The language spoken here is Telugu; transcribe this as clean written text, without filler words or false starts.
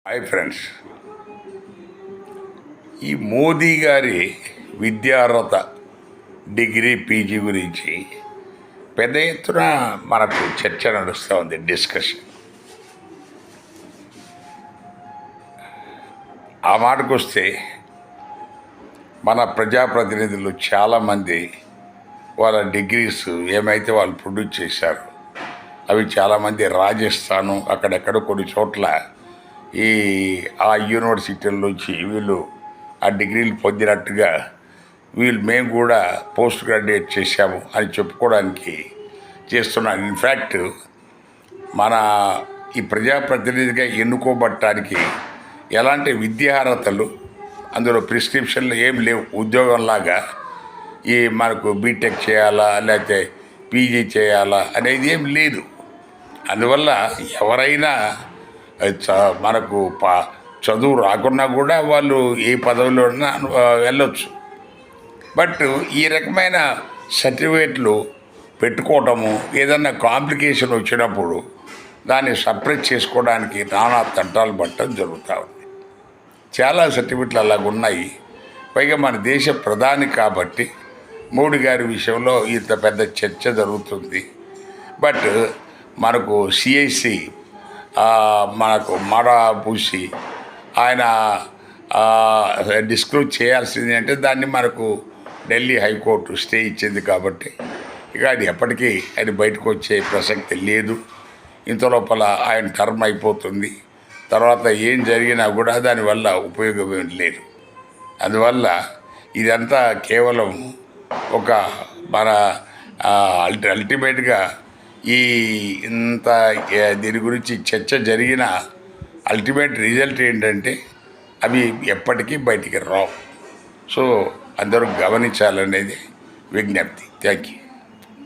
హాయ్ ఫ్రెండ్స్, ఈ మోదీ గారి విద్యార్హత డిగ్రీ పీజీ గురించి పెద్ద ఎత్తున మనకు చర్చ నడుస్తూ ఉంది, డిస్కషన్. ఆ మాటకు వస్తే మన ప్రజాప్రతినిధులు చాలామంది వాళ్ళ డిగ్రీస్ ఏమైతే వాళ్ళు ప్రొడ్యూస్ చేశారు అవి చాలామంది రాజస్థాను అక్కడెక్కడ కొన్ని చోట్ల ఆ యూనివర్సిటీల నుంచి వీళ్ళు ఆ డిగ్రీలు పొందినట్టుగా మేము కూడా పోస్ట్ గ్రాడ్యుయేట్ చేశాము అని చెప్పుకోవడానికి చేస్తున్నాను. ఇన్ఫ్యాక్ట్ మన ఈ ప్రజాప్రతినిధిగా ఎన్నుకోబట్టడానికి ఎలాంటి విద్యార్హతలు అందులో ప్రిస్క్రిప్షన్లు ఏం లేవు. ఉద్యోగంలాగా మనకు బీటెక్ చేయాలా లేకపోతే పీజీ చేయాలా అనేది ఏం లేదు. అందువల్ల ఎవరైనా మనకు చదువు రాకున్నా కూడా వాళ్ళు ఏ పదవిలో వెళ్ళొచ్చు. బట్ ఈ రకమైన సర్టిఫికేట్లు పెట్టుకోవటము ఏదన్నా కాంప్లికేషన్ వచ్చినప్పుడు దాన్ని సపరేట్ చేసుకోవడానికి నానా తంటాలు పట్టడం జరుగుతూ ఉంది. చాలా సర్టిఫికెట్లు అలాగ ఉన్నాయి. పైగా మన దేశ ప్రధాని కాబట్టి మోడీ గారి విషయంలో ఇంత పెద్ద చర్చ జరుగుతుంది. బట్ మనకు సిఐసి మనకు మడ పూసి ఆయన డిస్క్లోజ్ చేయాల్సింది అంటే దాన్ని మనకు ఢిల్లీ హైకోర్టు స్టే ఇచ్చింది కాబట్టి ఇక అది ఎప్పటికీ అది బయటకు వచ్చే ప్రసక్తి లేదు. ఇంత లోపల ఆయన టర్మ్ అయిపోతుంది. తర్వాత ఏం జరిగినా కూడా దానివల్ల ఉపయోగం లేదు. అందువల్ల ఇదంతా కేవలం ఒక మన అల్టిమేట్గా ఇంత దీని గురించి చర్చ జరిగిన అల్టిమేట్ రిజల్ట్ ఏంటంటే అవి ఎప్పటికీ బయటికి రావు. సో అందరూ గమనించాలనేది విజ్ఞప్తి. Thank you.